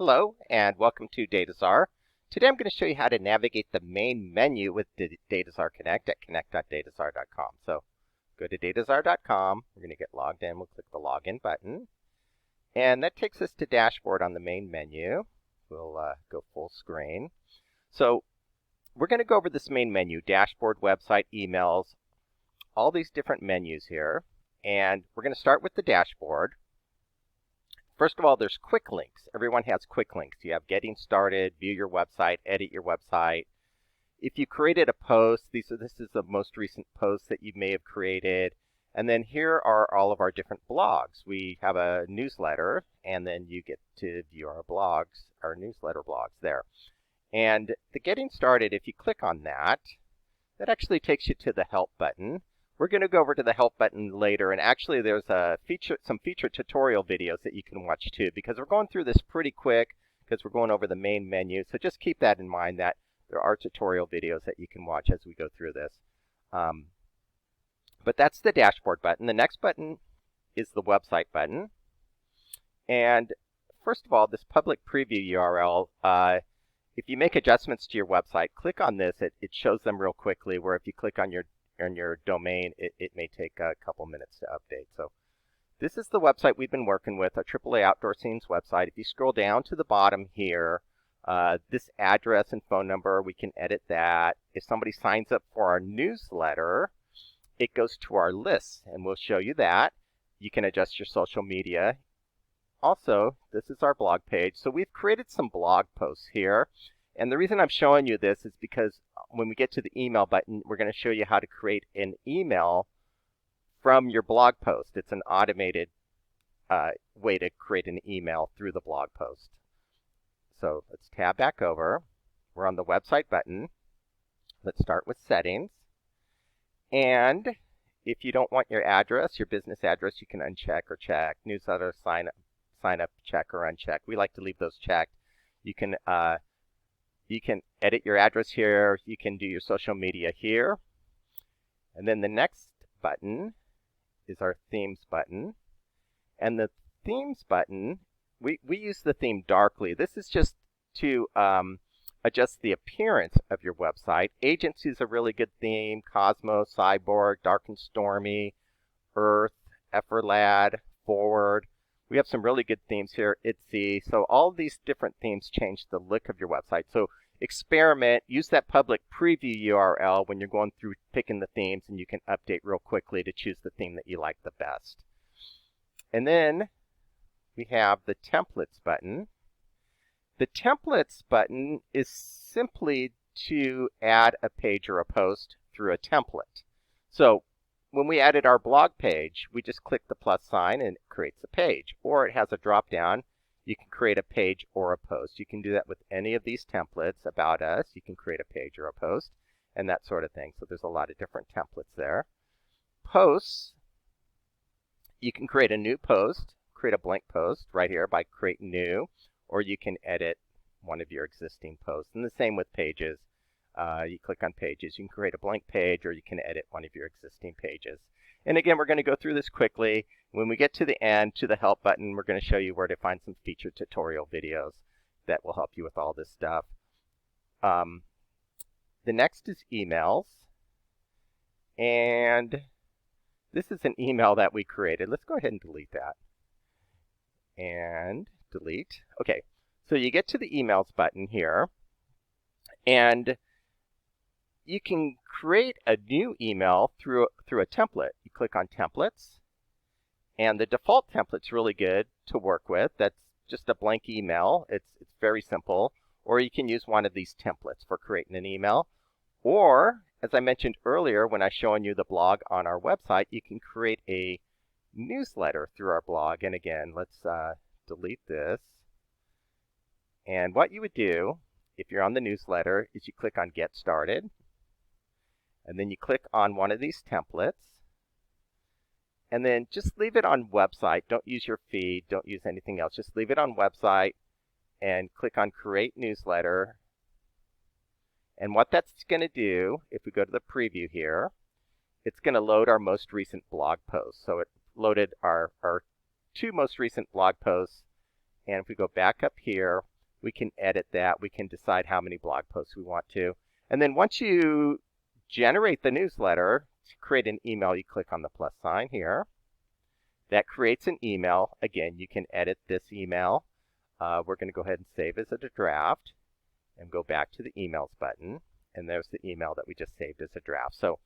Hello and welcome to Dataczar. Today I'm going to show you how to navigate the main menu with Dataczar Connect at connect.dataczar.com. So go to dataczar.com, we're going to get logged in, we'll click the login button. And that takes us to dashboard on the main menu. We'll go full screen. So we're going to go over this main menu, dashboard, website, emails, all these different menus here. And we're going to start with the dashboard. First of all, there's quick links. Everyone has quick links. You have getting started, view your website, edit your website. If you created a post, this is the most recent post that you may have created. And then here are all of our different blogs. We have a newsletter, and then you get to view our blogs, our newsletter blogs there. And the getting started, if you click on that, that actually takes you to the help button. We're going to go over to the help button later, and actually there's some feature tutorial videos that you can watch too, because we're going through this pretty quick because we're going over the main menu. So just keep that in mind that there are tutorial videos that you can watch as we go through this. But that's the dashboard button. The next button is the website button. And first of all, this public preview URL, if you make adjustments to your website, click on this. It shows them real quickly, where if you click on your domain, it may take a couple minutes to update. So this is the website we've been working with, our AAA Outdoor Scenes website. If you scroll down to the bottom here, this address and phone number, we can edit that. If somebody signs up for our newsletter, it goes to our list, and we'll show you that. You can adjust your social media. Also, this is our blog page. So we've created some blog posts here. And the reason I'm showing you this is because when we get to the email button, we're going to show you how to create an email from your blog post. It's an automated way to create an email through the blog post. So let's tab back over. We're on the website button. Let's start with settings. And if you don't want your address, your business address, you can uncheck or check. Newsletter, sign up, check or uncheck. We like to leave those checked. You can edit your address here. You can do your social media here. And then the next button is our themes button. And the themes button, we use the theme darkly. This is just to adjust the appearance of your website. Agency is a really good theme. Cosmo, Cyborg, Dark and Stormy, Earth, Efforlad, Forward. We have some really good themes here. Etsy. So all these different themes change the look of your website. So experiment, use that public preview URL when you're going through picking the themes, and you can update real quickly to choose the theme that you like the best. And then we have the templates button. The templates button is simply to add a page or a post through a template. So when we added our blog page, we just click the plus sign and it creates a page. Or it has a drop down. You can create a page or a post. You can do that with any of these templates. About us, you can create a page or a post and that sort of thing. So there's a lot of different templates there. Posts, you can create a new post, create a blank post right here by create new, or you can edit one of your existing posts. And the same with pages. You click on pages, you can create a blank page, or you can edit one of your existing pages. And again, we're going to go through this quickly. When we get to the end, to the help button, we're going to show you where to find some feature tutorial videos that will help you with all this stuff. The next is emails. And this is an email that we created. Let's go ahead and delete that. And delete. Okay, so you get to the emails button here. And you can create a new email through a template. You click on templates, and the default template's really good to work with. That's just a blank email. It's very simple. Or you can use one of these templates for creating an email. Or, as I mentioned earlier when I was showing you the blog on our website, you can create a newsletter through our blog. And again, let's delete this. And what you would do, if you're on the newsletter, is you click on Get Started. And then you click on one of these templates. And then just leave it on website. Don't use your feed. Don't use anything else. Just leave it on website and click on Create Newsletter. And what that's going to do, if we go to the preview here, it's going to load our most recent blog posts. So it loaded our two most recent blog posts. And if we go back up here, We can edit that. We can decide how many blog posts we want to. And then once you generate the newsletter, to create an email, you click on the plus sign here. That creates an email. Again, you can edit this email. We're going to go ahead and save as a draft and go back to the emails button. And there's the email that we just saved as a draft. So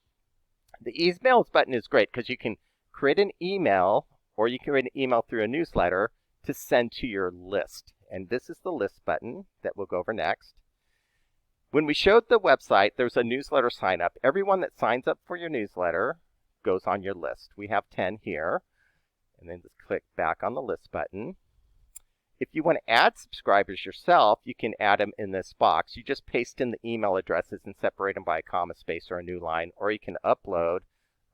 the emails button is great because you can create an email, or you can create an email through a newsletter to send to your list. And this is the list button that we'll go over next. When we showed the website, there's a newsletter sign up. Everyone that signs up for your newsletter goes on your list. We have 10 here. And then just click back on the list button. If you want to add subscribers yourself, you can add them in this box. You just paste in the email addresses and separate them by a comma, space, or a new line, or you can upload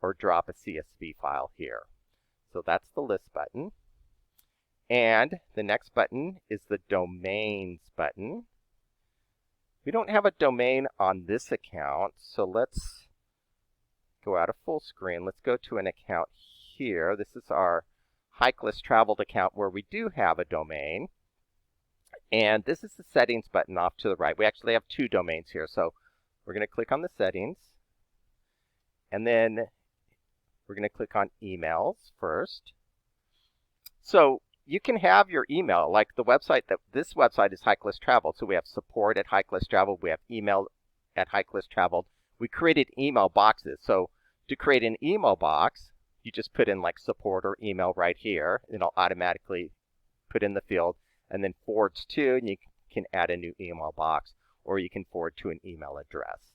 or drop a CSV file here. So that's the list button. And the next button is the domains button. We don't have a domain on this account, so let's go out of full screen. Let's go to an account here. This is our Hike Traveled account where we do have a domain. And this is the settings button off to the right. We actually have 2 domains here, so we're going to click on the settings. And then we're going to click on emails first. So you can have your email, like the website, this website is Hike Traveled. So we have support at Hike Traveled. We have email at Hike Traveled. We created email boxes. So to create an email box, you just put in like support or email right here. It'll automatically put in the field and then forwards to, and you can add a new email box, or you can forward to an email address.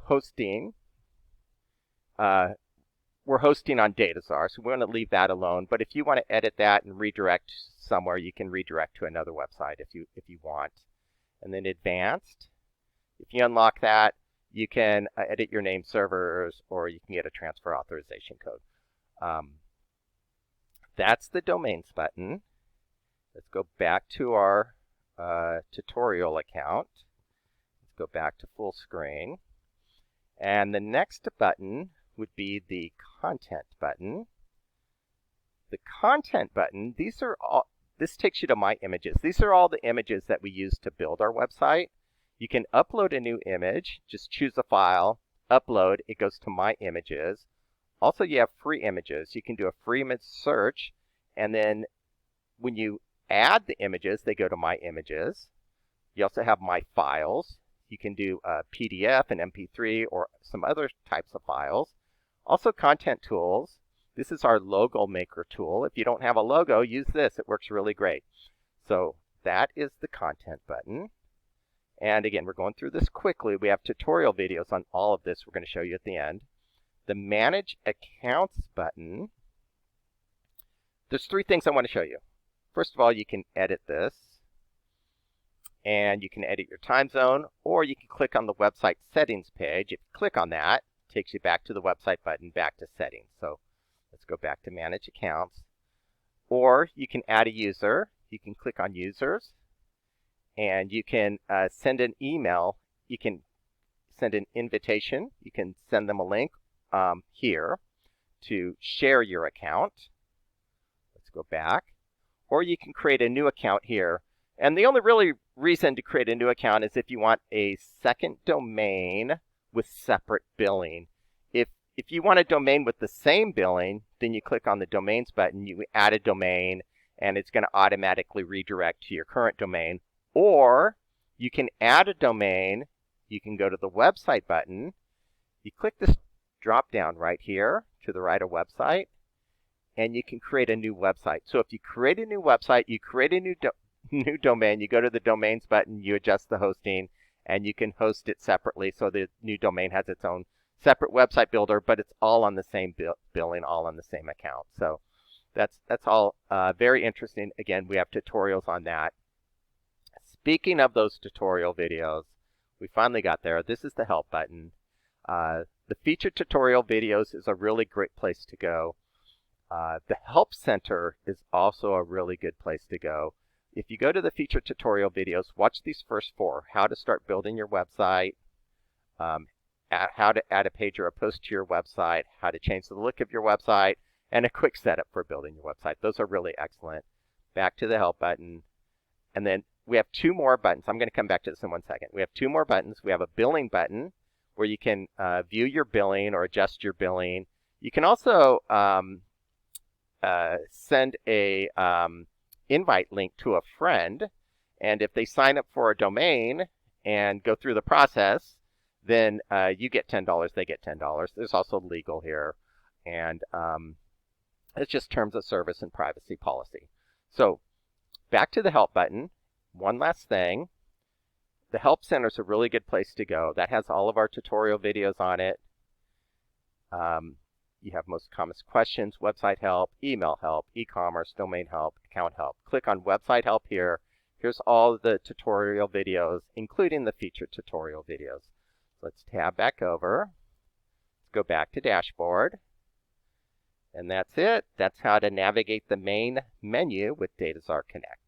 Hosting. We're hosting on Dataczar, so we want to leave that alone. But if you want to edit that and redirect somewhere, you can redirect to another website if you want. And then advanced. If you unlock that, you can edit your name servers, or you can get a transfer authorization code. That's the domains button. Let's go back to our tutorial account. Let's go back to full screen. And the next button would be the content button. The content button, this takes you to My Images. These are all the images that we use to build our website. You can upload a new image, just choose a file, upload, it goes to My Images. Also, you have free images. You can do a free image search, and then when you add the images, they go to My Images. You also have My Files. You can do a PDF, an MP3, or some other types of files. Also, Content Tools. This is our logo maker tool. If you don't have a logo, use this. It works really great. So that is the content button. And again, we're going through this quickly. We have tutorial videos on all of this we're going to show you at the end. The Manage Accounts button. There's 3 things I want to show you. First of all, you can edit this. And you can edit your time zone, or you can click on the website settings page. If you click on that, it takes you back to the website button, back to settings. So let's go back to Manage Accounts. Or you can add a user. You can click on Users. And you can send an email. You can send an invitation. You can send them a link here to share your account. Let's go back. Or you can create a new account here. And the only really reason to create a new account is if you want a second domain with separate billing. If you want a domain with the same billing, then you click on the Domains button, you add a domain, and it's going to automatically redirect to your current domain. Or you can add a domain, you can go to the Website button, you click this drop down right here to the right of Website, and you can create a new website. So if you create a new website, you create a new domain, you go to the Domains button, you adjust the hosting, and you can host it separately so the new domain has its own separate website builder, but it's all on the same billing, all on the same account. So that's all very interesting. Again, we have tutorials on that. Speaking of those tutorial videos, we finally got there. This is the Help button. The featured tutorial videos is a really great place to go. The Help Center is also a really good place to go. If you go to the featured tutorial videos, watch these first 4. How to start building your website, how to add a page or a post to your website, how to change the look of your website, and a quick setup for building your website. Those are really excellent. Back to the Help button. And then we have two more buttons. I'm going to come back to this in 1 second. We have two more buttons. We have a billing button where you can view your billing or adjust your billing. You can also send a invite link to a friend. And if they sign up for a domain and go through the process, then you get $10, they get $10. There's also legal here. And it's just terms of service and privacy policy. So back to the help button. One last thing. The Help Center is a really good place to go. That has all of our tutorial videos on it. You have most common questions, website help, email help, e-commerce, domain help, account help. Click on website help here. Here's all the tutorial videos, including the featured tutorial videos. Let's tab back over. Let's go back to dashboard. And that's it. That's how to navigate the main menu with Dataczar Connect.